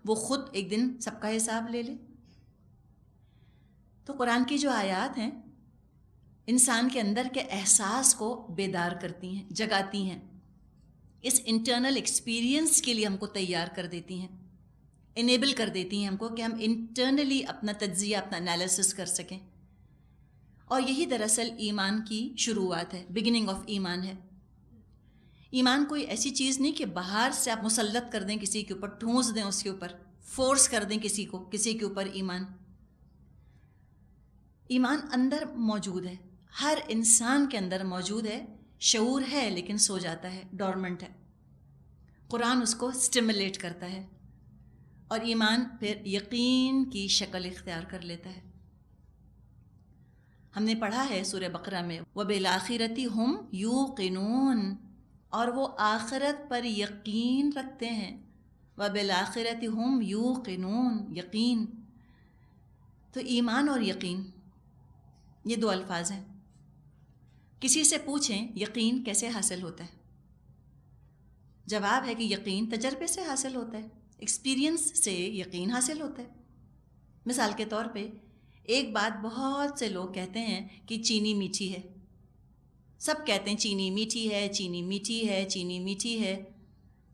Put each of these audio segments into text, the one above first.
وہ خود ایک دن سب کا حساب لے لے. تو قرآن کی جو آیات ہیں انسان کے اندر کے احساس کو بیدار کرتی ہیں، جگاتی ہیں، اس انٹرنل ایکسپیرینس کے لیے ہم کو تیار کر دیتی ہیں، انیبل کر دیتی ہیں ہم کو کہ ہم انٹرنلی اپنا تجزیہ، اپنا انالیسس کر سکیں. اور یہی دراصل ایمان کی شروعات ہے، بگننگ آف ایمان ہے. ایمان کوئی ایسی چیز نہیں کہ باہر سے آپ مسلط کر دیں کسی کے اوپر، ٹھونس دیں اس کے اوپر، فورس کر دیں کسی کو، کسی کے اوپر ایمان. ایمان اندر موجود ہے، ہر انسان کے اندر موجود ہے. شعور ہے لیکن سو جاتا ہے، ڈورمنٹ ہے. قرآن اس کو سٹیمولیٹ کرتا ہے اور ایمان پھر یقین کی شکل اختیار کر لیتا ہے. ہم نے پڑھا ہے سورہ بقرہ میں وَبِالْآخِرَةِ هُمْ يُوقِنُونَ، اور وہ آخرت پر یقین رکھتے ہیں. وَبِالْآخِرَةِ هُمْ يُوقِنُونَ، یقین. تو ایمان اور یقین یہ دو الفاظ ہیں. کسی سے پوچھیں یقین کیسے حاصل ہوتا ہے، جواب ہے کہ یقین تجربے سے حاصل ہوتا ہے، ایکسپیرینس سے یقین حاصل ہوتا ہے. مثال کے طور پہ ایک بات بہت سے لوگ کہتے ہیں کہ چینی میٹھی ہے. سب کہتے ہیں چینی میٹھی ہے، چینی میٹھی ہے، چینی میٹھی ہے.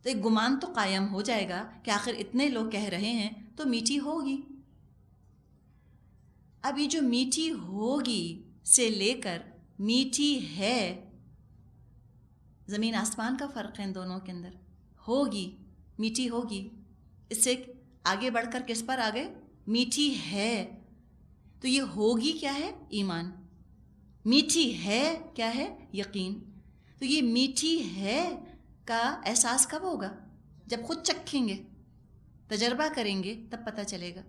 تو ایک گمان تو قائم ہو جائے گا کہ آخر اتنے لوگ کہہ رہے ہیں تو میٹھی ہوگی. اب یہ جو میٹھی ہوگی سے لے کر میٹھی ہے، زمین آسمان کا فرق ہے ان دونوں کے اندر. ہوگی، میٹھی ہوگی، اس سے آگے بڑھ کر کس پر آگے میٹھی ہے. تو یہ ہوگی کیا ہے؟ ایمان. میٹھی ہے کیا ہے؟ یقین. تو یہ میٹھی ہے کا احساس کب ہوگا؟ جب خود چکھیں گے، تجربہ کریں گے، تب پتہ چلے گا.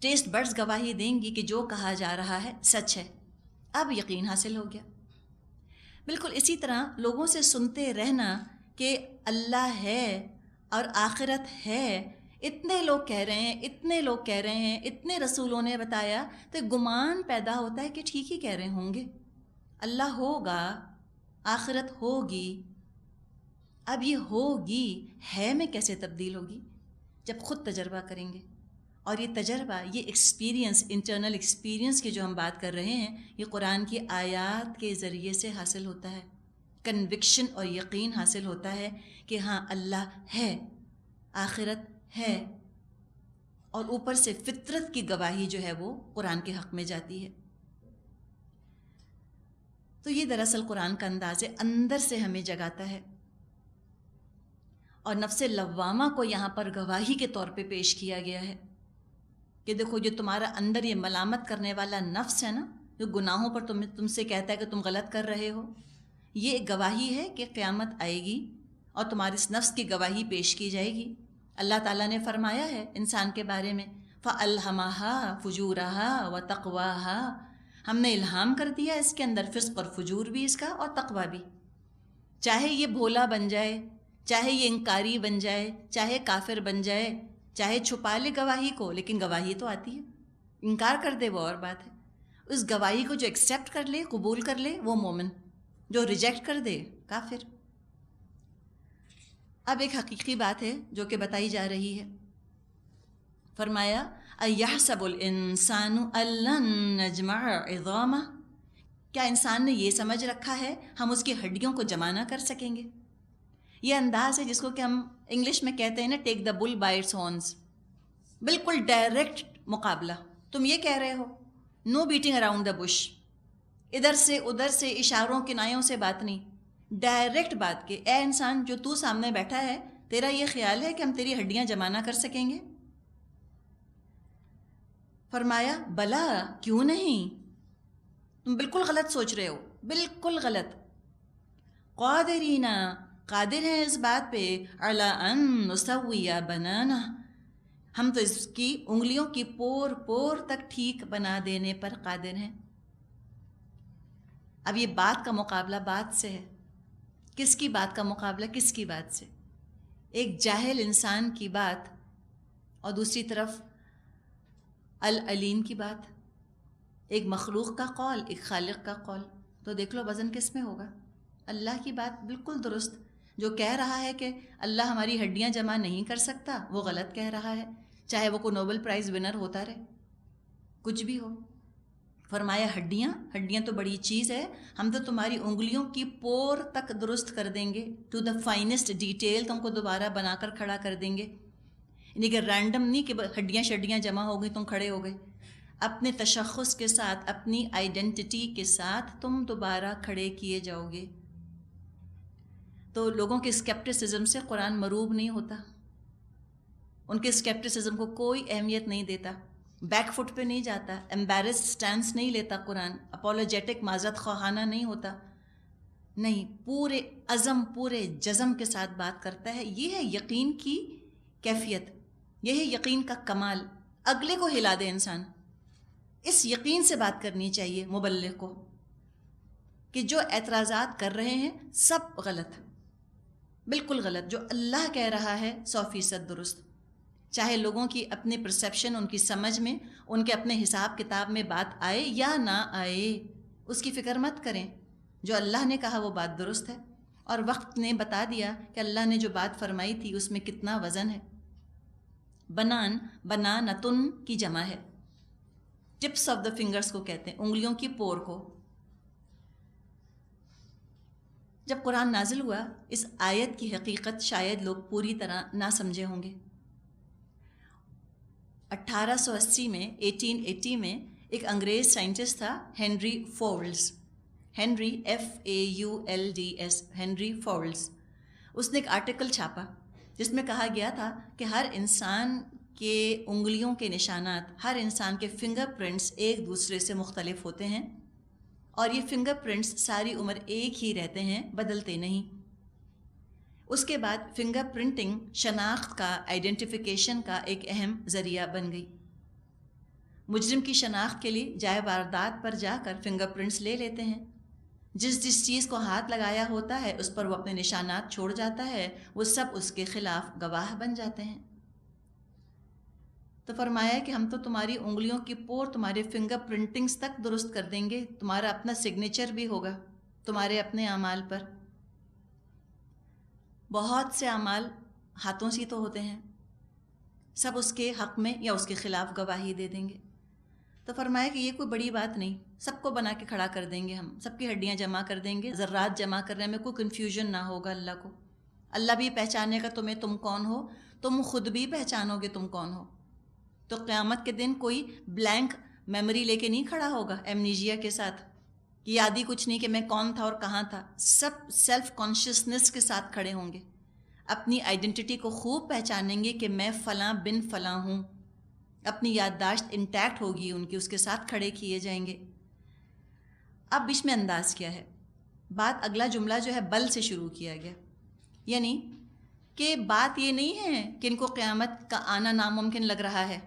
ٹیسٹ بڈز گواہی دیں گی کہ جو کہا جا رہا ہے سچ ہے. اب یقین حاصل ہو گیا. بالکل اسی طرح لوگوں سے سنتے رہنا کہ اللہ ہے اور آخرت ہے، اتنے لوگ کہہ رہے ہیں، اتنے لوگ کہہ رہے ہیں، اتنے رسولوں نے بتایا، تو گمان پیدا ہوتا ہے کہ ٹھیک ہی کہہ رہے ہوں گے، اللہ ہوگا، آخرت ہوگی. اب یہ ہوگی ہے میں کیسے تبدیل ہوگی؟ جب خود تجربہ کریں گے. اور یہ تجربہ، یہ ایکسپیرینس، انٹرنل ایکسپیرینس کی جو ہم بات کر رہے ہیں، یہ قرآن کی آیات کے ذریعے سے حاصل ہوتا ہے. کنوکشن اور یقین حاصل ہوتا ہے کہ ہاں اللہ ہے، آخرت ہے، اور اوپر سے فطرت کی گواہی جو ہے وہ قرآن کے حق میں جاتی ہے. تو یہ دراصل قرآن کا انداز ہے، اندر سے ہمیں جگاتا ہے. اور نفس لوامہ کو یہاں پر گواہی کے طور پہ پیش کیا گیا ہے کہ دیکھو جو تمہارا اندر یہ ملامت کرنے والا نفس ہے نا، جو گناہوں پر تم سے کہتا ہے کہ تم غلط کر رہے ہو، یہ ایک گواہی ہے کہ قیامت آئے گی اور تمہارے اس نفس کی گواہی پیش کی جائے گی. اللہ تعالیٰ نے فرمایا ہے انسان کے بارے میں فَأَلْهَمَهَا فُجُورَهَا وَتَقْوَاهَا، ہم نے الہام کر دیا اس کے اندر فسق اور فجور بھی اس کا اور تقوی بھی. چاہے یہ بھولا بن جائے، چاہے یہ انکاری بن جائے، چاہے کافر بن جائے، چاہے چھپا لے گواہی کو، لیکن گواہی تو آتی ہے. انکار کر دے وہ اور بات ہے. اس گواہی کو جو ایکسیپٹ کر لے، قبول کر لے، وہ مومن. جو ریجیکٹ کر دے، کافر. اب ایک حقیقی بات ہے جو کہ بتائی جا رہی ہے. فرمایا اَيَحْسَبُ الْإِنسَانُ أَلَّن نَّجْمَعَ عِظَامَهُ، کیا انسان نے یہ سمجھ رکھا ہے ہم اس کی ہڈیوں کو جمع نہ کر سکیں گے؟ یہ انداز ہے جس کو کہ ہم انگلش میں کہتے ہیں نا، ٹیک دا بل بائی اٹس ہارنز. بالکل ڈائریکٹ مقابلہ. تم یہ کہہ رہے ہو، نو بیٹنگ اراؤنڈ دا بش، ادھر سے ادھر سے اشاروں کنایوں سے بات نہیں، ڈائریکٹ بات کے اے انسان جو تو سامنے بیٹھا ہے، تیرا یہ خیال ہے کہ ہم تیری ہڈیاں جمع نہ کر سکیں گے؟ فرمایا بلا، کیوں نہیں، تم بالکل غلط سوچ رہے ہو، بالکل غلط. قادرین، قادر ہیں اس بات پہ، علی ان نسوی بنانہ، ہم تو اس کی انگلیوں کی پور پور تک ٹھیک بنا دینے پر قادر ہیں. اب یہ بات کا مقابلہ بات سے ہے. کس کی بات کا مقابلہ کس کی بات سے؟ ایک جاہل انسان کی بات اور دوسری طرف العلیم کی بات. ایک مخلوق کا قول، ایک خالق کا قول. تو دیکھ لو وزن کس میں ہوگا. اللہ کی بات بالکل درست، جو کہہ رہا ہے کہ اللہ ہماری ہڈیاں جمع نہیں کر سکتا وہ غلط کہہ رہا ہے، چاہے وہ کوئی نوبل پرائز ونر ہوتا رہے، کچھ بھی ہو۔ فرمایا ہڈیاں تو بڑی چیز ہے، ہم تو تمہاری انگلیوں کی پور تک درست کر دیں گے، ٹو دا فائنسٹ ڈیٹیل تم کو دوبارہ بنا کر کھڑا کر دیں گے، یعنی کہ رینڈم نہیں کہ ہڈیاں شڈیاں جمع ہو گئی تم کھڑے ہو گئے، اپنے تشخص کے ساتھ، اپنی آئیڈینٹی کے ساتھ تم دوبارہ کھڑے کیے جاؤ گے۔ تو لوگوں کے اسکیپٹسزم سے قرآن مروب نہیں ہوتا، ان کے اسکیپٹسزم کو کوئی اہمیت نہیں دیتا، بیک فٹ پہ نہیں جاتا، ایمبیرسڈ سٹینس نہیں لیتا قرآن، اپولوجیٹک معذرت خواہانہ نہیں ہوتا، نہیں، پورے عزم پورے جزم کے ساتھ بات کرتا ہے۔ یہ ہے یقین کی کیفیت، یہ ہے یقین کا کمال، اگلے کو ہلا دے انسان، اس یقین سے بات کرنی چاہیے مبلغ کو کہ جو اعتراضات کر رہے ہیں سب غلط، بالکل غلط، جو اللہ کہہ رہا ہے 100% درست، چاہے لوگوں کی اپنی پرسیپشن، ان کی سمجھ میں، ان کے اپنے حساب کتاب میں بات آئے یا نہ آئے، اس کی فکر مت کریں، جو اللہ نے کہا وہ بات درست ہے، اور وقت نے بتا دیا کہ اللہ نے جو بات فرمائی تھی اس میں کتنا وزن ہے۔ بنان، بنانتن کی جمع ہے، ٹپس آف دا فنگرز کو کہتے ہیں، انگلیوں کی پور کو۔ جب قرآن نازل ہوا اس آیت کی حقیقت شاید لوگ پوری طرح نہ سمجھے ہوں گے۔ 1880 میں 1880 میں ایک انگریز سائنٹسٹ تھا Henry Faulds, Henry FAULDS، Henry Faulds. اس نے ایک آرٹیکل چھاپا جس میں کہا گیا تھا کہ ہر انسان کے انگلیوں کے نشانات، ہر انسان کے فنگر پرنٹس ایک دوسرے سے مختلف ہوتے ہیں، اور یہ فنگر پرنٹس ساری عمر ایک ہی رہتے ہیں، بدلتے نہیں۔ اس کے بعد فنگر پرنٹنگ شناخت کا، آئیڈینٹیفیکیشن کا ایک اہم ذریعہ بن گئی۔ مجرم کی شناخت کے لیے جائے واردات پر جا کر فنگر پرنٹس لے لیتے ہیں، جس چیز کو ہاتھ لگایا ہوتا ہے اس پر وہ اپنے نشانات چھوڑ جاتا ہے، وہ سب اس کے خلاف گواہ بن جاتے ہیں۔ تو فرمایا کہ ہم تو تمہاری انگلیوں کی پور، تمہارے فنگر پرنٹنگز تک درست کر دیں گے، تمہارا اپنا سگنیچر بھی ہوگا تمہارے اپنے اعمال پر۔ بہت سے اعمال ہاتھوں سے تو ہوتے ہیں، سب اس کے حق میں یا اس کے خلاف گواہی دے دیں گے۔ تو فرمایا کہ یہ کوئی بڑی بات نہیں، سب کو بنا کے کھڑا کر دیں گے، ہم سب کی ہڈیاں جمع کر دیں گے، ذرات جمع کرنے میں کوئی کنفیوژن نہ ہوگا اللہ کو، اللہ بھی پہچانے گا تمہیں تم کون ہو، تم خود بھی پہچانو گے تم کون ہو۔ تو قیامت کے دن کوئی بلینک میموری لے کے نہیں کھڑا ہوگا ایمنیجیا کے ساتھ، کہ یادی کچھ نہیں کہ میں کون تھا اور کہاں تھا، سب سیلف کانشیسنس کے ساتھ کھڑے ہوں گے، اپنی آئیڈینٹی کو خوب پہچانیں گے کہ میں فلاں بن فلاں ہوں، اپنی یادداشت انٹیکٹ ہوگی ان کی، اس کے ساتھ کھڑے کیے جائیں گے۔ اب بیچ میں انداز کیا ہے، بات اگلا جملہ جو ہے بل سے شروع کیا گیا، یعنی کہ بات یہ نہیں ہے کہ ان کو قیامت کا آنا ناممکن لگ رہا ہے،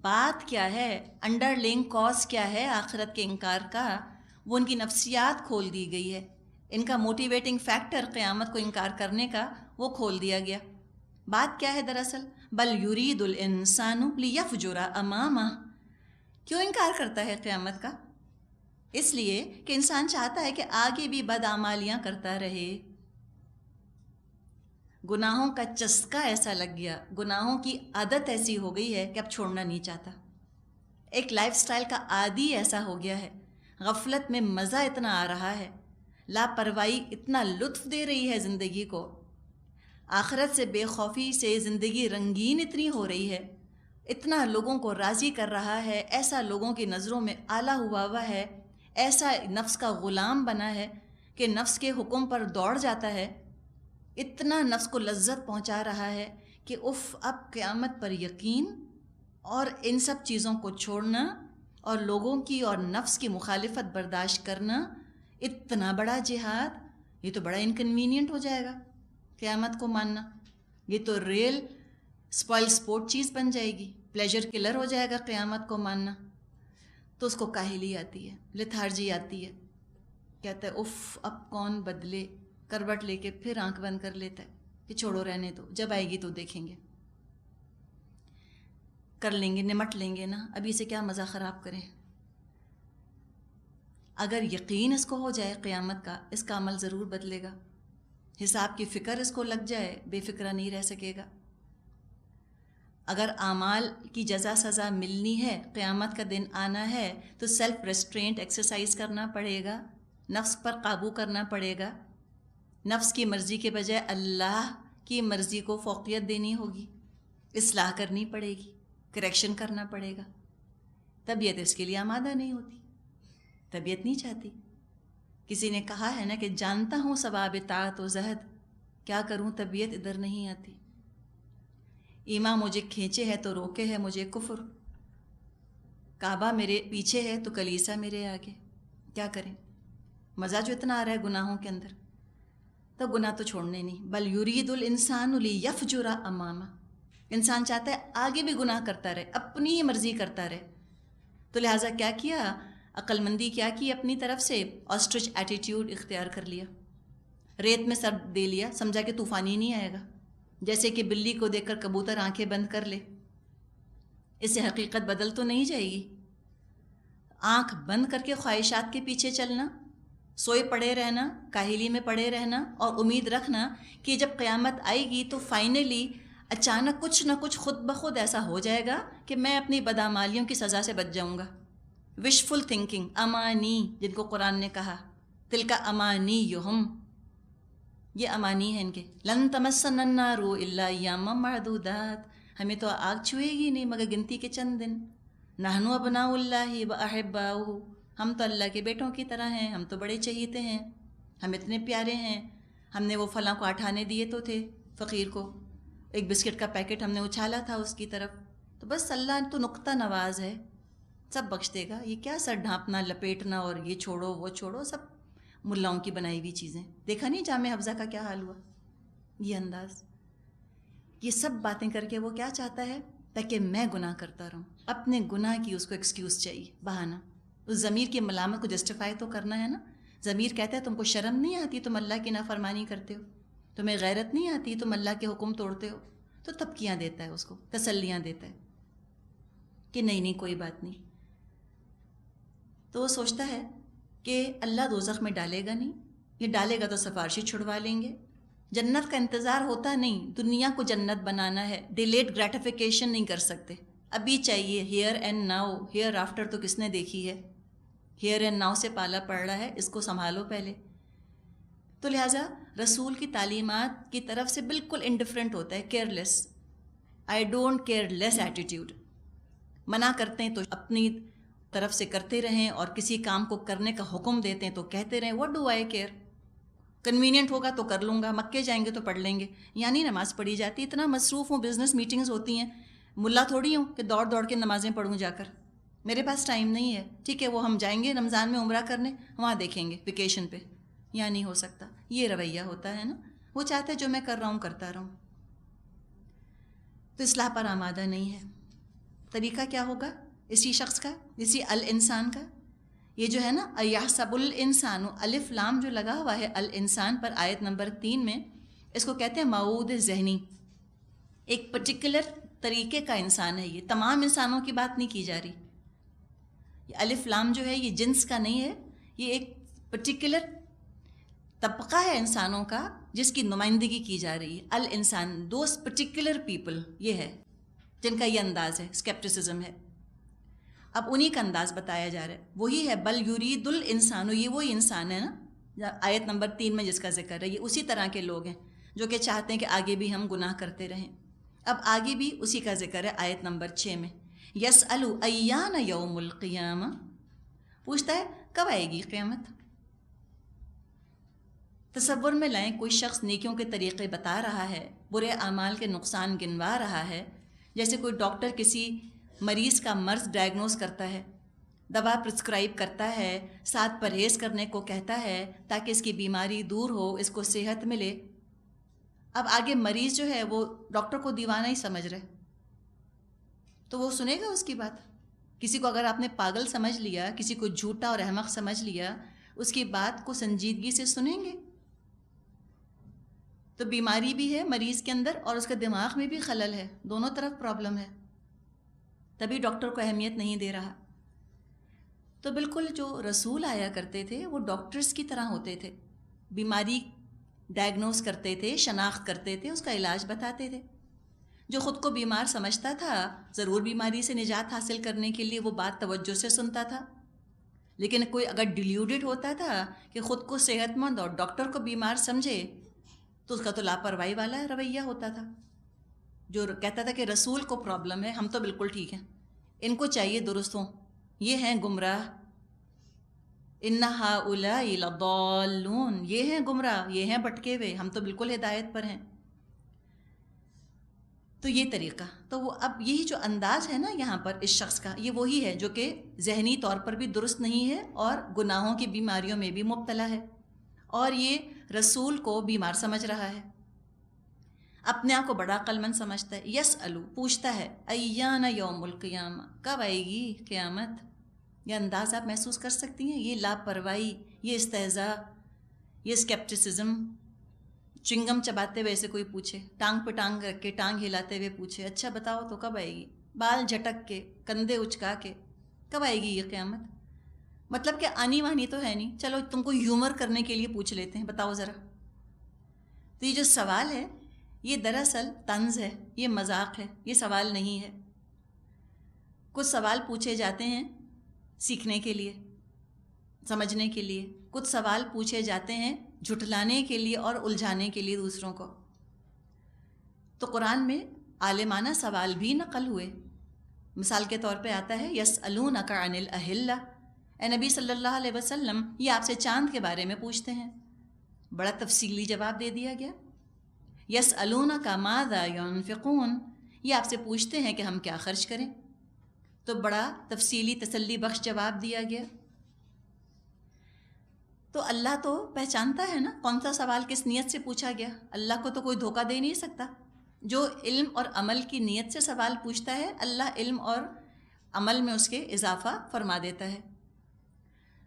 بات کیا ہے، انڈر لینگ کاز کیا ہے آخرت کے انکار کا، وہ ان کی نفسیات کھول دی گئی ہے، ان کا موٹیویٹنگ فیکٹر قیامت کو انکار کرنے کا وہ کھول دیا گیا۔ بات کیا ہے دراصل، بل یرید الانسان لیفجر امامہ، کیوں انکار کرتا ہے قیامت کا؟ اس لیے کہ انسان چاہتا ہے کہ آگے بھی بدعمالیاں کرتا رہے، گناہوں کا چسکا ایسا لگ گیا، گناہوں کی عادت ایسی ہو گئی ہے کہ اب چھوڑنا نہیں چاہتا، ایک لائف سٹائل کا عادی ایسا ہو گیا ہے، غفلت میں مزہ اتنا آ رہا ہے، لاپرواہی اتنا لطف دے رہی ہے زندگی کو، آخرت سے بے خوفی سے زندگی رنگین اتنی ہو رہی ہے، اتنا لوگوں کو راضی کر رہا ہے، ایسا لوگوں کی نظروں میں اعلیٰ ہوا ہے، ایسا نفس کا غلام بنا ہے کہ نفس کے حکم پر دوڑ جاتا ہے، اتنا نفس کو لذت پہنچا رہا ہے کہ اف، اب قیامت پر یقین اور ان سب چیزوں کو چھوڑنا اور لوگوں کی اور نفس کی مخالفت برداشت کرنا، اتنا بڑا جہاد، یہ تو بڑا انکنوینئنٹ ہو جائے گا قیامت کو ماننا، یہ تو ریل اسپوائل سپورٹ چیز بن جائے گی، پلیجر کلر ہو جائے گا قیامت کو ماننا۔ تو اس کو کاہلی آتی ہے، لتھارجی آتی ہے، کہتا ہے اف، اب کون بدلے، کروٹ لے کے پھر آنکھ بند کر لیتا ہے کہ چھوڑو رہنے دو، جب آئے گی تو دیکھیں گے، کر لیں گے، نمٹ لیں گے نا، ابھی سے کیا مزہ خراب کریں۔ اگر یقین اس کو ہو جائے قیامت کا، اس کا عمل ضرور بدلے گا، حساب کی فکر اس کو لگ جائے بے فکرہ نہیں رہ سکے گا. اگر اعمال کی جزا سزا ملنی ہے، قیامت کا دن آنا ہے، تو سیلف ریسٹرینٹ ایکسرسائز کرنا پڑے گا، نفس پر قابو کرنا پڑے گا، نفس کی مرضی کے بجائے اللہ کی مرضی کو فوقیت دینی ہوگی، اصلاح کرنی پڑے گی، کریکشن کرنا پڑے گا. طبیعت اس کے لیے آمادہ نہیں ہوتی، طبیعت نہیں چاہتی. کسی نے کہا ہے نا کہ جانتا ہوں ثواب طاعت و زہد، کیا کروں طبیعت ادھر نہیں آتی. ایمان مجھے کھینچے ہے تو روکے ہے مجھے کفر، کعبہ میرے پیچھے ہے تو کلیسا میرے آگے، کیا کریں. مزہ جو اتنا آ رہا ہے گناہوں کے اندر، تو گناہ تو چھوڑنے نہیں. بل یرید الانسان لیفجر امامہ، انسان چاہتا ہے آگے بھی گناہ کرتا رہے، اپنی مرضی کرتا رہے. تو لہٰذا کیا کیا، عقل مندی کیا کی، اپنی طرف سے آسٹرچ ایٹیٹیوڈ اختیار کر لیا، ریت میں سر دے لیا، سمجھا کہ طوفان ہی نہیں آئے گا. جیسے کہ بلی کو دیکھ کر کبوتر آنکھیں بند کر لے، اس سے حقیقت بدل تو نہیں جائے گی. آنکھ بند کر کے خواہشات کے پیچھے چلنا، سوئے پڑے رہنا، کاہلی میں پڑے رہنا، اور امید رکھنا کہ جب قیامت آئے گی تو فائنلی اچانک کچھ نہ کچھ خود بخود ایسا ہو جائے گا کہ میں اپنی بدعمالیوں کی سزا سے بچ جاؤں گا. وشفل تھنکنگ، امانی، جن کو قرآن نے کہا تلک امانیہم، یہ امانی ہیں ان کے. لن تمسنا النار الا ایاما معدودات، ہمیں تو آگ چھوئے گی نہیں مگر گنتی کے چند دن. نحن ابناء اللہ واحباؤہ، ہم تو اللہ کے بیٹوں کی طرح ہیں، ہم تو بڑے چہیتے ہیں، ہم اتنے پیارے ہیں. ہم نے وہ فلاں کو 8 آنے دیے تو تھے، فقیر کو ایک بسکٹ کا پیکٹ ہم نے اچھالا تھا اس کی طرف. تو بس اللہ تو نقطہ نواز ہے، سب بخش دے گا. یہ کیا سر ڈھانپنا، لپیٹنا اور یہ چھوڑو وہ چھوڑو، سب ملاؤں کی بنائی ہوئی چیزیں. دیکھا نہیں جامع حفظہ کا کیا حال ہوا، یہ انداز. یہ سب باتیں کر کے وہ کیا چاہتا ہے، تاکہ میں گناہ کرتا رہوں. اپنے گناہ کی اس کو ایکسکیوز چاہیے، بہانہ. اس ضمیر کی ملامت کو جسٹیفائی تو کرنا ہے نا. ضمیر کہتا ہے تم کو شرم نہیں آتی، تم اللہ کی نافرمانی کرتے ہو، تمہیں غیرت نہیں آتی، تم اللہ کے حکم توڑتے ہو. تو تبکیاں دیتا ہے، اس کو تسلیاں دیتا ہے کہ نہیں نہیں کوئی بات نہیں. تو وہ سوچتا ہے کہ اللہ دوزخ میں ڈالے گا نہیں، یہ ڈالے گا تو سفارشی چھڑوا لیں گے. جنت کا انتظار ہوتا نہیں، دنیا کو جنت بنانا ہے. ڈیلیڈ گریٹیفیکیشن نہیں کر سکتے، ابھی چاہیے، here and now. Here after تو کس نے دیکھی ہے؟ ہیئر اینڈ ناؤ سے پالا پڑ رہا ہے، اس کو سنبھالو پہلے. تو لہٰذا رسول کی تعلیمات کی طرف سے بالکل انڈیفرنٹ ہوتا ہے، care less, I don't care less attitude. منع کرتے ہیں تو اپنی طرف سے کرتے رہیں، اور کسی کام کو کرنے کا حکم دیتے ہیں تو کہتے رہیں what do I care, convenient ہوگا تو کر لوں گا، مکے جائیں گے تو پڑھ لیں گے. یعنی نماز پڑھی جاتی، اتنا مصروف ہوں، بزنس میٹنگز ہوتی ہیں، ملا تھوڑی ہوں کہ دوڑ دوڑ کے نمازیں پڑھوں جا کر، میرے پاس ٹائم نہیں ہے. ٹھیک ہے، وہ ہم جائیں گے رمضان میں عمرہ کرنے، وہاں دیکھیں گے ویکیشن پہ. یہاں نہیں ہو سکتا. یہ رویہ ہوتا ہے نا. وہ چاہتے ہیں جو میں کر رہا ہوں کرتا رہوں. تو اصلاح پر آمادہ نہیں ہے. طریقہ کیا ہوگا اسی شخص کا، اسی الانسان کا؟ یہ جو ہے نا ایحسب الانسان، الف لام جو لگا ہوا ہے الانسان پر آیت نمبر 3 میں، اس کو کہتے ہیں موعود ذہنی. ایک پرٹیکولر طریقے کا انسان ہے، یہ تمام انسانوں کی بات نہیں کی جا رہی. یہ الف لام جو ہے یہ جنس کا نہیں ہے، یہ ایک پرٹیکولر طبقہ ہے انسانوں کا جس کی نمائندگی کی جا رہی ہے. الانسان، دوز پرٹیکولر پیپل، یہ ہے جن کا یہ انداز ہے، اسکیپٹسزم ہے. اب انہی کا انداز بتایا جا رہا ہے، وہی ہے بل یرید الانسان. یہ وہی انسان ہے نا آیت نمبر 3 میں جس کا ذکر ہے. یہ اسی طرح کے لوگ ہیں جو کہ چاہتے ہیں کہ آگے بھی ہم گناہ کرتے رہیں. اب آگے بھی اسی کا ذکر ہے آیت نمبر 6 میں. یسأل ایان یوم القیامہ، پوچھتا ہے کب آئے گی قیامت. تصور میں لائیں کوئی شخص نیکیوں کے طریقے بتا رہا ہے، برے اعمال کے نقصان گنوا رہا ہے. جیسے کوئی ڈاکٹر کسی مریض کا مرض ڈائگنوز کرتا ہے، دوا پرسکرائب کرتا ہے، ساتھ پرہیز کرنے کو کہتا ہے تاکہ اس کی بیماری دور ہو، اس کو صحت ملے. اب آگے مریض جو ہے وہ ڈاکٹر کو دیوانہ ہی سمجھ رہے، تو وہ سنے گا اس کی بات؟ کسی کو اگر آپ نے پاگل سمجھ لیا، کسی کو جھوٹا اور احمق سمجھ لیا، اس کی بات کو سنجیدگی سے سنیں گے؟ تو بیماری بھی ہے مریض کے اندر اور اس کے دماغ میں بھی خلل ہے، دونوں طرف پرابلم ہے، تبھی ڈاکٹر کو اہمیت نہیں دے رہا. تو بالکل جو رسول آیا کرتے تھے وہ ڈاکٹرز کی طرح ہوتے تھے. بیماری ڈائگنوز کرتے تھے، شناخت کرتے تھے، اس کا علاج بتاتے تھے۔ جو خود کو بیمار سمجھتا تھا ضرور بیماری سے نجات حاصل کرنے کے لیے وہ بات توجہ سے سنتا تھا، لیکن کوئی اگر ڈیلیوڈڈ ہوتا تھا کہ خود کو صحت مند اور ڈاکٹر کو بیمار سمجھے تو اس کا تو لاپرواہی والا رویہ ہوتا تھا، جو کہتا تھا کہ رسول کو پرابلم ہے، ہم تو بالکل ٹھیک ہیں، ان کو چاہیے درست ہوں، یہ ہیں گمراہ، ان ہؤلاء لضالون، یہ ہیں گمراہ، یہ ہیں بھٹکے ہوئے، ہم تو بالکل ہدایت پر ہیں۔ تو یہ طریقہ، تو وہ اب یہی جو انداز ہے نا یہاں پر اس شخص کا، یہ وہی ہے جو کہ ذہنی طور پر بھی درست نہیں ہے اور گناہوں کی بیماریوں میں بھی مبتلا ہے، اور یہ رسول کو بیمار سمجھ رہا ہے، اپنے آپ کو بڑا عقل مند سمجھتا ہے۔ یسألو، پوچھتا ہے، ایان یوم القیامہ، کب آئے گی قیامت؟ یہ انداز آپ محسوس کر سکتی ہیں، یہ لاپرواہی، یہ استہزاء، یہ اسکیپٹسزم، چنگم چباتے ہوئے ایسے کوئی پوچھے، ٹانگ پہ ٹانگ رکھ کے ٹانگ ہلاتے ہوئے پوچھے، اچھا بتاؤ تو کب آئے گی؟ بال جھٹک کے، کندھے اچکا کے، کب آئے گی یہ قیامت؟ مطلب کہ آنی وانی تو ہے نہیں، چلو تم کو ہیومر کرنے کے لیے پوچھ لیتے ہیں، بتاؤ ذرا۔ تو یہ جو سوال ہے یہ دراصل طنز ہے، یہ مذاق ہے، یہ سوال نہیں ہے۔ کچھ سوال پوچھے جاتے ہیں سیکھنے کے لیے، سمجھنے کے لیے، کچھ سوال پوچھے جاتے ہیں جھٹلانے کے لیے اور الجھانے کے لیے دوسروں کو۔ تو قرآن میں عالمانہ سوال بھی نقل ہوئے، مثال کے طور پہ آتا ہے یسألونک عن الأہلہ، اے نبی صلی اللہ علیہ وسلم یہ آپ سے چاند کے بارے میں پوچھتے ہیں، بڑا تفصیلی جواب دے دیا گیا۔ یسألونک ماذا ينفقون، یہ آپ سے پوچھتے ہیں کہ ہم کیا خرچ کریں، تو بڑا تفصیلی تسلی بخش جواب دیا گیا۔ تو اللہ تو پہچانتا ہے نا کون سا سوال کس نیت سے پوچھا گیا، اللہ کو تو کوئی دھوکہ دے نہیں سکتا۔ جو علم اور عمل کی نیت سے سوال پوچھتا ہے اللہ علم اور عمل میں اس کے اضافہ فرما دیتا ہے۔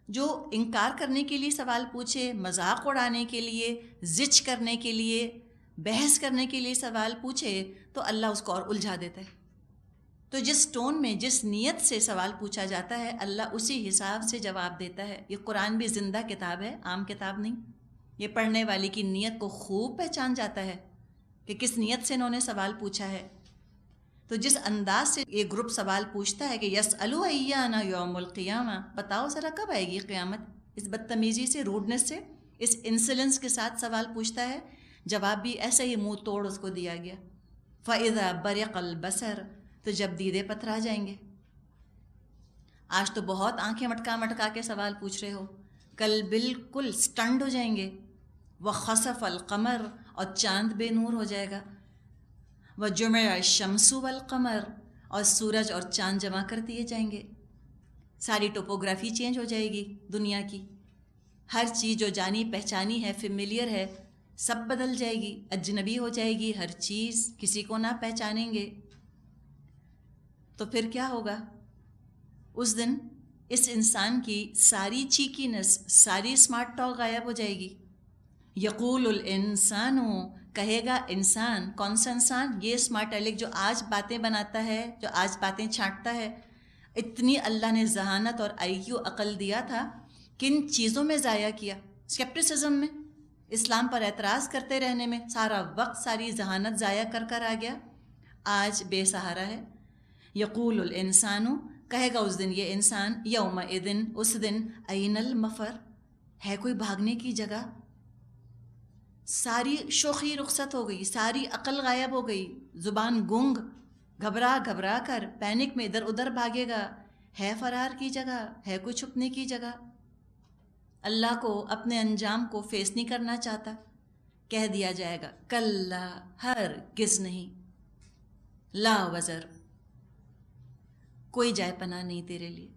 جو انکار کرنے کے لیے سوال پوچھے، مذاق اڑانے کے لیے، زچ کرنے کے لیے، بحث کرنے کے لیے سوال پوچھے تو اللہ اس کو اور الجھا دیتا ہے۔ تو جس ٹون میں جس نیت سے سوال پوچھا جاتا ہے اللہ اسی حساب سے جواب دیتا ہے۔ یہ قرآن بھی زندہ کتاب ہے، عام کتاب نہیں، یہ پڑھنے والے کی نیت کو خوب پہچان جاتا ہے کہ کس نیت سے انہوں نے سوال پوچھا ہے۔ تو جس انداز سے یہ گروپ سوال پوچھتا ہے کہ یسألو ایانا یوم القیامہ، بتاؤ ذرا کب آئے گی قیامت، اس بدتمیزی سے، روڈنس سے، اس انسلنس کے ساتھ سوال پوچھتا ہے، جواب بھی ایسے ہی منہ توڑ اس کو دیا گیا۔ فَإِذَا بَرِقَ الْبَصَرُ، تو جب دیدے پتھرا جائیں گے۔ آج تو بہت آنکھیں مٹکا مٹکا کے سوال پوچھ رہے ہو، کل بالکل سٹنڈ ہو جائیں گے۔ وَخَسَفَ الْقَمَرُ، اور چاند بے نور ہو جائے گا۔ وَجُمِعَ الشَّمْسُ وَالْقَمَرُ، اور سورج اور چاند جمع کر دیے جائیں گے۔ ساری ٹوپوگرافی چینج ہو جائے گی دنیا کی، ہر چیز جو جانی پہچانی ہے، فیملیئر ہے، سب بدل جائے گی، اجنبی ہو جائے گی ہر چیز، کسی کو نہ پہچانیں گے۔ تو پھر کیا ہوگا؟ اس دن اس انسان کی ساری چیکینس، ساری اسمارٹ ٹاک غائب ہو جائے گی۔ یقول الانسان، کہے گا انسان، کون سا انسان؟ یہ اسمارٹ الیک جو آج باتیں بناتا ہے، جو آج باتیں چھانٹتا ہے۔ اتنی اللہ نے ذہانت اور آئی کیو عقل دیا تھا، کن چیزوں میں ضائع کیا؟ اسکیپٹسزم میں، اسلام پر اعتراض کرتے رہنے میں سارا وقت، ساری ذہانت ضائع کر کر آ گیا، آج بے سہارا ہے۔ یقول الانسان، کہے گا اس دن یہ انسان، یومئذ، اس دن، این المفر، ہے کوئی بھاگنے کی جگہ؟ ساری شوخی رخصت ہو گئی، ساری عقل غائب ہو گئی، زبان گنگ، گھبرا گھبرا کر پینک میں ادھر ادھر بھاگے گا، ہے فرار کی جگہ، ہے کوئی چھپنے کی جگہ؟ اللہ کو اپنے انجام کو فیس نہیں کرنا چاہتا، کہہ دیا جائے گا کلا، ہرگز نہیں، لا وزر، کوئی جائے پناہ نہیں تیرے لیے،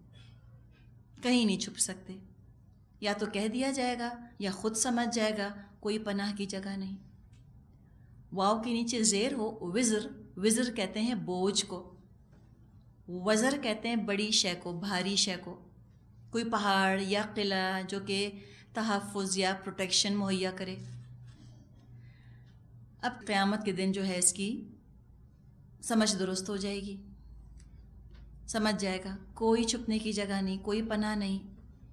کہیں نہیں چھپ سکتے۔ یا تو کہہ دیا جائے گا یا خود سمجھ جائے گا کوئی پناہ کی جگہ نہیں۔ واو کے نیچے زیر ہو، وزر، وزر کہتے ہیں بوجھ کو، وزر کہتے ہیں بڑی شے کو، بھاری شے کو، کوئی پہاڑ یا قلعہ جو کہ تحفظ یا پروٹیکشن مہیا کرے۔ اب قیامت کے دن جو ہے اس کی سمجھ درست ہو جائے گی، سمجھ جائے گا کوئی چھپنے کی جگہ نہیں، کوئی پناہ نہیں۔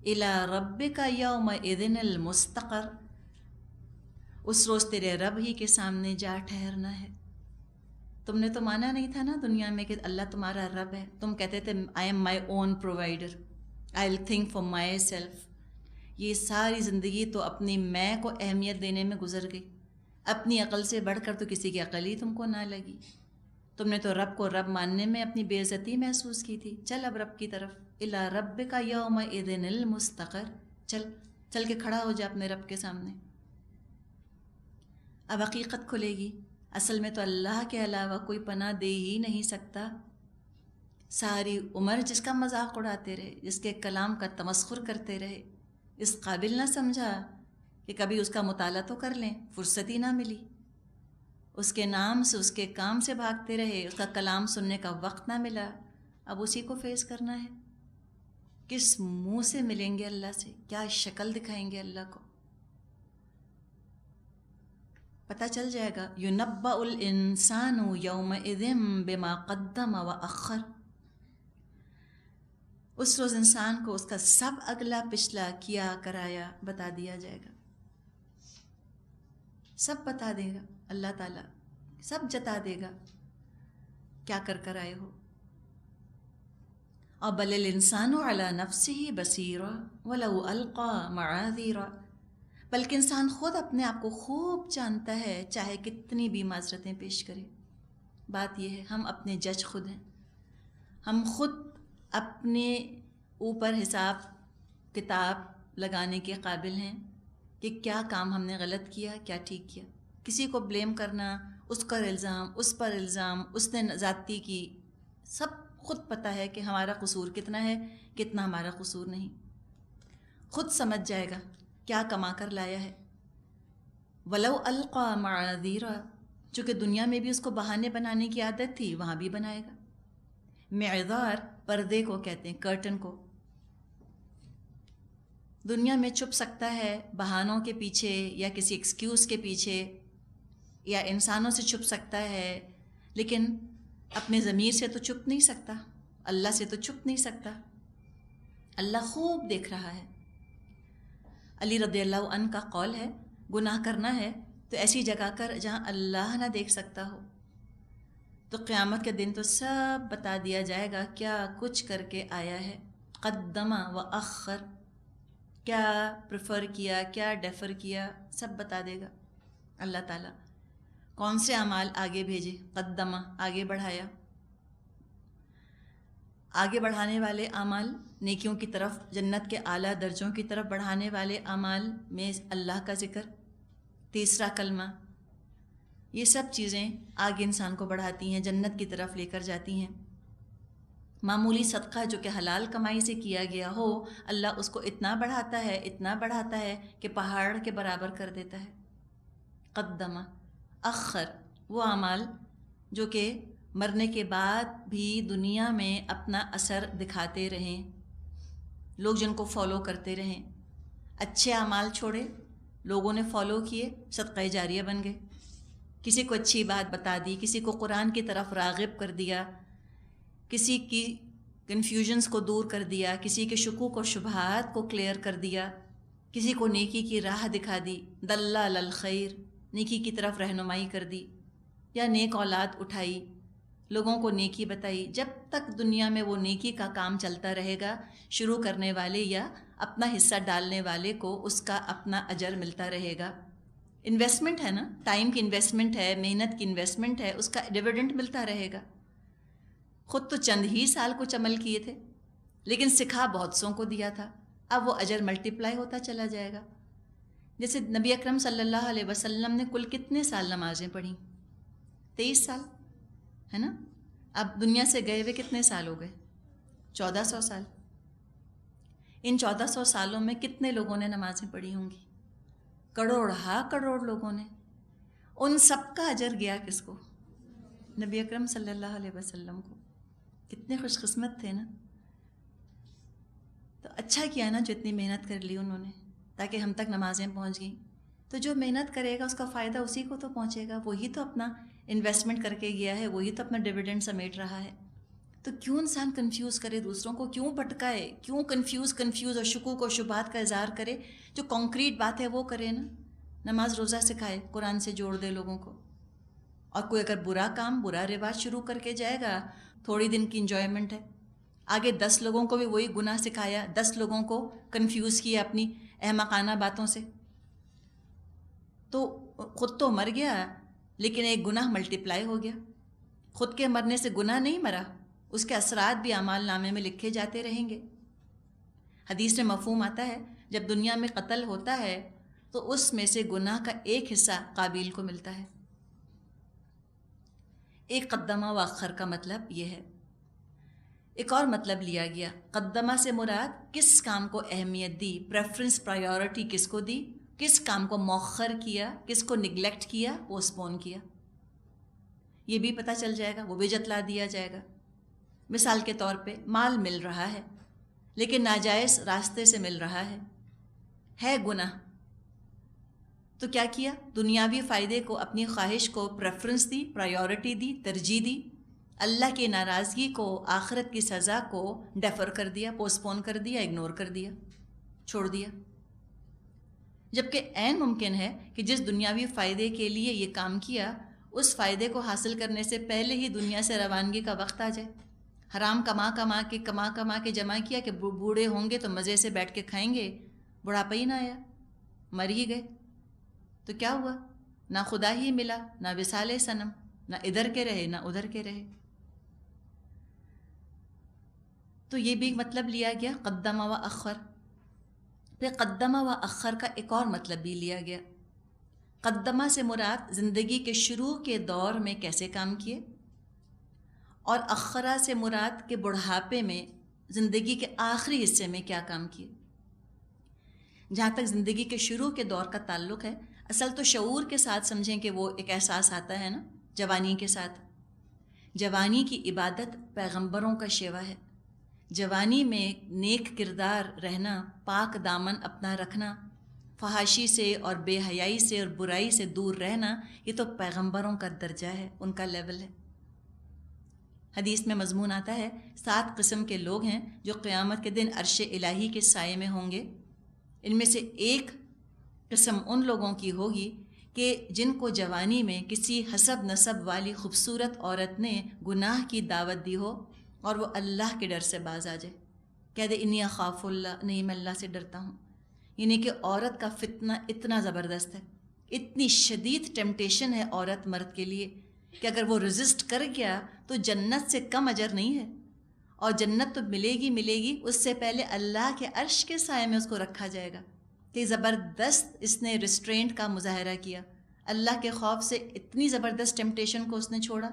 الی ربک یومئذ المستقر، اس روز تیرے رب ہی کے سامنے جا ٹھہرنا ہے. تم نے تو مانا نہیں تھا نا دنیا میں کہ اللہ تمہارا رب ہے. تم کہتے تھے I am my own provider, I will think for my self. یہ ساری زندگی تو اپنی میں کو اہمیت دینے میں گزر گئی. اپنی عقل سے بڑھ کر تو کسی کی عقل ہی تم کو نہ لگی. تم نے تو رب کو رب ماننے میں اپنی بے عزتی محسوس کی تھی. چل اب رب کی طرف، الی ربک یومئذ المستقر. چل کے کھڑا ہو جا اپنے رب کے سامنے. اب حقیقت کھلے گی. اصل میں تو اللہ کے علاوہ کوئی پناہ دے ہی نہیں سکتا. ساری عمر جس کا مذاق اڑاتے رہے، جس کے کلام کا تمسخر کرتے رہے، اس قابل نہ سمجھا کہ کبھی اس کا مطالعہ تو کر لیں، فرصت ہی نہ ملی. اس کے نام سے، اس کے کام سے بھاگتے رہے، اس کا کلام سننے کا وقت نہ ملا. اب اسی کو فیس کرنا ہے. کس منہ سے ملیں گے اللہ سے؟ کیا شکل دکھائیں گے اللہ کو؟ پتہ چل جائے گا. یُنَبَّأُ الْإِنسَانُ يَوْمَئِذٍ بِمَا قَدَّمَ وَأَخَّرَ. اس روز انسان کو اس کا سب اگلا پچھلا کیا کرایا بتا دیا جائے گا. سب بتا دے گا اللہ تعالیٰ، سب جتا دے گا کیا کر آئے ہو. اور بل الانسان علی نفسہ بصیرہ ولو القی معاذیرہ. بلکہ انسان خود اپنے آپ کو خوب جانتا ہے، چاہے کتنی بھی معذرتیں پیش کرے. بات یہ ہے ہم اپنے جج خود ہیں. ہم خود اپنے اوپر حساب کتاب لگانے کے قابل ہیں کہ کیا کام ہم نے غلط کیا، کیا ٹھیک کیا. کسی کو بلیم کرنا، اس پر الزام، اس پر الزام، اس نے زیادتی کی، سب خود پتہ ہے کہ ہمارا قصور کتنا ہے، کتنا ہمارا قصور نہیں. خود سمجھ جائے گا کیا کما کر لایا ہے. ولو القی معاذیرہ. چونکہ دنیا میں بھی اس کو بہانے بنانے کی عادت تھی، وہاں بھی بنائے گا. معذار پردے کو کہتے ہیں، کرٹن کو. دنیا میں چھپ سکتا ہے بہانوں کے پیچھے یا کسی ایکسکیوز کے پیچھے، یا انسانوں سے چھپ سکتا ہے، لیکن اپنے ضمیر سے تو چھپ نہیں سکتا، اللہ سے تو چھپ نہیں سکتا. اللہ خوب دیکھ رہا ہے. علی رضی اللہ عنہ کا قول ہے، گناہ کرنا ہے تو ایسی جگہ کر جہاں اللہ نہ دیکھ سکتا ہو. تو قیامت کے دن تو سب بتا دیا جائے گا کیا کچھ کر کے آیا ہے. قدم و اخر، کیا پریفر کیا، کیا ڈیفر کیا، سب بتا دے گا اللہ تعالیٰ. کون سے اعمال آگے بھیجے، قدمہ آگے بڑھایا. آگے بڑھانے والے اعمال، نیکیوں کی طرف، جنت کے اعلیٰ درجوں کی طرف بڑھانے والے اعمال میں اللہ کا ذکر، تیسرا کلمہ، یہ سب چیزیں آگے انسان کو بڑھاتی ہیں، جنت کی طرف لے کر جاتی ہیں. معمولی صدقہ جو کہ حلال کمائی سے کیا گیا ہو، اللہ اس کو اتنا بڑھاتا ہے، اتنا بڑھاتا ہے کہ پہاڑ کے برابر کر دیتا ہے. قدمہ اخر، وہ اعمال جو کہ مرنے کے بعد بھی دنیا میں اپنا اثر دکھاتے رہیں، لوگ جن کو فالو کرتے رہیں. اچھے اعمال چھوڑے، لوگوں نے فالو کیے، صدقہ جاریہ بن گئے. کسی کو اچھی بات بتا دی، کسی کو قرآن کی طرف راغب کر دیا، کسی کی کنفیوژنس کو دور کر دیا، کسی کے شکوک و شبہات کو کلیئر کر دیا، کسی کو نیکی کی راہ دکھا دی، دل علی الخیر، نیکی کی طرف رہنمائی کر دی، یا نیک اولاد اٹھائی، لوگوں کو نیکی بتائی. جب تک دنیا میں وہ نیکی کا کام چلتا رہے گا، شروع کرنے والے یا اپنا حصہ ڈالنے والے کو اس کا اپنا اجر ملتا رہے گا. انویسٹمنٹ ہے نا، ٹائم کی انویسٹمنٹ ہے، محنت کی انویسٹمنٹ ہے، اس کا ڈیویڈنڈ ملتا رہے گا. خود تو چند ہی سال کچھ عمل کیے تھے، لیکن سکھا بہت سوں کو دیا تھا. اب وہ اجر ملٹیپلائی ہوتا چلا جائے گا. جیسے نبی اکرم صلی اللہ علیہ وسلم نے کل کتنے سال نمازیں پڑھیں؟ 23 سال ہے نا. اب دنیا سے گئے ہوئے کتنے سال ہو گئے؟ 1400 سال. ان 1400 سالوں میں کتنے لوگوں نے نمازیں پڑھی ہوں گی؟ کروڑ لوگوں نے. ان سب کا اجر گیا کس کو؟ نبی اکرم صلی اللہ علیہ وسلم کو. کتنے خوش قسمت تھے نا. تو اچھا کیا نا جو اتنی محنت کر لی انہوں نے، تاکہ ہم تک نمازیں پہنچ گئیں. تو جو محنت کرے گا اس کا فائدہ اسی کو تو پہنچے گا. وہی تو اپنا انویسٹمنٹ کر کے گیا ہے، وہی تو اپنا ڈیویڈنڈ سمیٹ رہا ہے. تو کیوں انسان کنفیوز کرے دوسروں کو، کیوں بھٹکائے، کیوں کنفیوز اور شکوک و شبہات کا اظہار کرے؟ جو کانکریٹ بات ہے وہ کرے نا. نماز روزہ سکھائے، قرآن سے جوڑ دے لوگوں کو. اور کوئی اگر برا کام، برا رواج شروع کر کے جائے گا، تھوڑی دن کی انجوائمنٹ ہے، آگے 10 لوگوں کو بھی وہی گناہ سکھایا، 10 لوگوں کو کنفیوز کیا اپنی احمقانہ باتوں سے، تو خود تو مر گیا لیکن ایک گناہ ملٹیپلائی ہو گیا. خود کے مرنے سے گناہ نہیں مرا، اس کے اثرات بھی اعمال نامے میں لکھے جاتے رہیں گے. حدیث میں مفہوم آتا ہے جب دنیا میں قتل ہوتا ہے تو اس میں سے گناہ کا ایک حصہ قابیل کو ملتا ہے. ایک قدمہ و اخر کا مطلب یہ ہے. ایک اور مطلب لیا گیا، قدمہ سے مراد کس کام کو اہمیت دی، پریفرنس، پرائیورٹی کس کو دی، کس کام کو مؤخر کیا، کس کو نگلیکٹ کیا، پوسٹ پون کیا. یہ بھی پتہ چل جائے گا، وہ بھی جتلا دیا جائے گا. مثال کے طور پہ مال مل رہا ہے لیکن ناجائز راستے سے مل رہا ہے گناہ. تو کیا کیا؟ دنیاوی فائدے کو، اپنی خواہش کو پریفرنس دی، پرائیورٹی دی، ترجیح دی. اللہ کی ناراضگی کو، آخرت کی سزا کو ڈیفر کر دیا، پوسٹ پون کر دیا، اگنور کر دیا، چھوڑ دیا. جبکہ عین ممکن ہے کہ جس دنیاوی فائدے کے لیے یہ کام کیا، اس فائدے کو حاصل کرنے سے پہلے ہی دنیا سے روانگی کا وقت آ جائے. حرام کما کما کے جمع کیا کہ بوڑھے ہوں گے تو مزے سے بیٹھ کے کھائیں گے، بڑھاپا ہی نہ آیا، مر ہی گئے. تو کیا ہوا؟ نہ خدا ہی ملا، نہ وصال صنم، نہ ادھر کے رہے نہ ادھر کے رہے. تو یہ بھی مطلب لیا گیا قدمہ و اخر. پھر قدمہ و اخر کا ایک اور مطلب بھی لیا گیا. قدمہ سے مراد زندگی کے شروع کے دور میں کیسے کام کیے، اور اخرہ سے مراد کہ بڑھاپے میں، زندگی کے آخری حصے میں کیا کام کیے. جہاں تک زندگی کے شروع کے دور کا تعلق ہے، اصل تو شعور کے ساتھ سمجھیں کہ وہ ایک احساس آتا ہے نا، جوانی کے ساتھ. جوانی کی عبادت پیغمبروں کا شیوا ہے. جوانی میں نیک کردار رہنا، پاک دامن اپنا رکھنا، فحاشی سے اور بے حیائی سے اور برائی سے دور رہنا، یہ تو پیغمبروں کا درجہ ہے، ان کا لیول ہے. حدیث میں مضمون آتا ہے 7 قسم کے لوگ ہیں جو قیامت کے دن عرش الہی کے سائے میں ہوں گے. ان میں سے ایک قسم ان لوگوں کی ہوگی کہ جن کو جوانی میں کسی حسب نسب والی خوبصورت عورت نے گناہ کی دعوت دی ہو اور وہ اللہ کے ڈر سے باز آ جائے، کہہ دے انی اخاف اللہ، نہیں میں اللہ سے ڈرتا ہوں. یعنی کہ عورت کا فتنہ اتنا زبردست ہے، اتنی شدید ٹیمپٹیشن ہے عورت مرد کے لیے کہ اگر وہ ریزسٹ کر گیا تو جنت سے کم اجر نہیں ہے. اور جنت تو ملے گی، اس سے پہلے اللہ کے عرش کے سائے میں اس کو رکھا جائے گا. کہ زبردست اس نے ریسٹرینٹ کا مظاہرہ کیا، اللہ کے خوف سے اتنی زبردست ٹیمپٹیشن کو اس نے چھوڑا.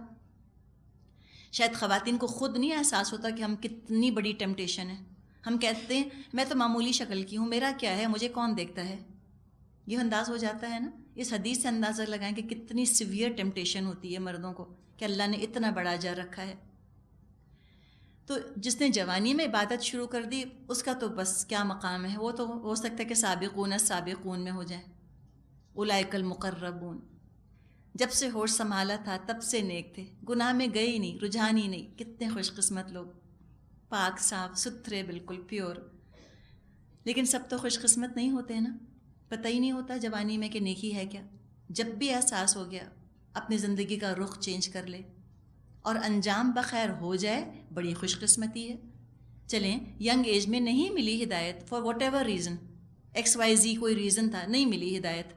شاید خواتین کو خود نہیں احساس ہوتا کہ ہم کتنی بڑی ٹیمپٹیشن ہے. ہم کہتے ہیں میں تو معمولی شکل کی ہوں، میرا کیا ہے، مجھے کون دیکھتا ہے. یہ انداز ہو جاتا ہے نا. اس حدیث سے اندازہ لگائیں کہ کتنی سیویئر ٹیمپٹیشن ہوتی ہے مردوں کو، کہ اللہ نے اتنا بڑا اجر رکھا ہے. تو جس نے جوانی میں عبادت شروع کر دی، اس کا تو بس کیا مقام ہے، وہ تو ہو سکتا ہے کہ سابقون السابقون میں ہو جائیں، اولئک المقربون. جب سے ہوش سنبھالا تھا تب سے نیک تھے، گناہ میں گئے ہی نہیں، رجحان ہی نہیں. کتنے خوش قسمت لوگ، پاک صاف ستھرے، بالکل پیور. لیکن سب تو خوش قسمت نہیں ہوتے ہیں نا. پتہ ہی نہیں ہوتا جوانی میں کہ نیکی ہے کیا. جب بھی احساس ہو گیا اپنی زندگی کا رخ چینج کر لے اور انجام بخیر ہو جائے، بڑی خوش قسمتی ہے. چلیں ینگ ایج میں نہیں ملی ہدایت، for what ever reason, XYZ کوئی ریزن تھا، نہیں ملی ہدایت.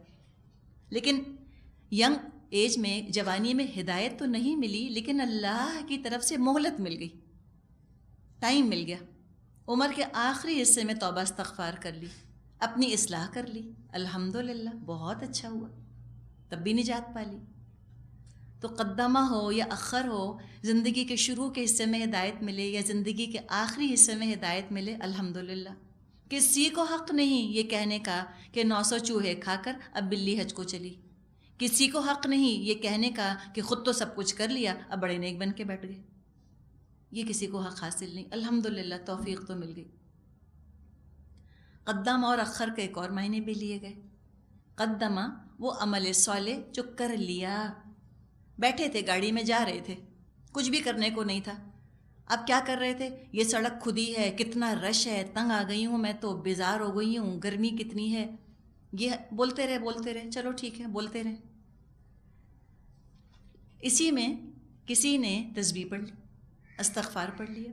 لیکن ینگ ایج میں، جوانی میں ہدایت تو نہیں ملی، لیکن اللہ کی طرف سے مہلت مل گئی، ٹائم مل گیا. عمر کے آخری حصے میں توبہ استغفار کر لی، اپنی اصلاح کر لی، الحمدللہ بہت اچھا ہوا، تب بھی نجات پا لی. تو قدمہ ہو یا اخر ہو، زندگی کے شروع کے حصے میں ہدایت ملے یا زندگی کے آخری حصے میں ہدایت ملے، الحمدللہ. کسی کو حق نہیں یہ کہنے کا کہ 900 چوہے کھا کر اب بلی حج کو چلی. کسی کو حق نہیں یہ کہنے کا کہ خود تو سب کچھ کر لیا، اب بڑے نیک بن کے بیٹھ گئے. یہ کسی کو حق حاصل نہیں، الحمدللہ توفیق تو مل گئی. قدمہ اور اخر کے ایک اور معنی بھی لیے گئے. قدمہ وہ عمل صالح جو کر لیا، بیٹھے تھے گاڑی میں جا رہے تھے، کچھ بھی کرنے کو نہیں تھا. اب کیا کر رہے تھے؟ یہ سڑک کھدی ہے، کتنا رش ہے، تنگ آ گئی ہوں، میں تو بیزار ہو گئی ہوں، گرمی کتنی ہے، یہ بولتے رہے، چلو ٹھیک ہے بولتے رہے. اسی میں کسی نے تسبیح پڑھ لی، استغفار پڑھ لیا،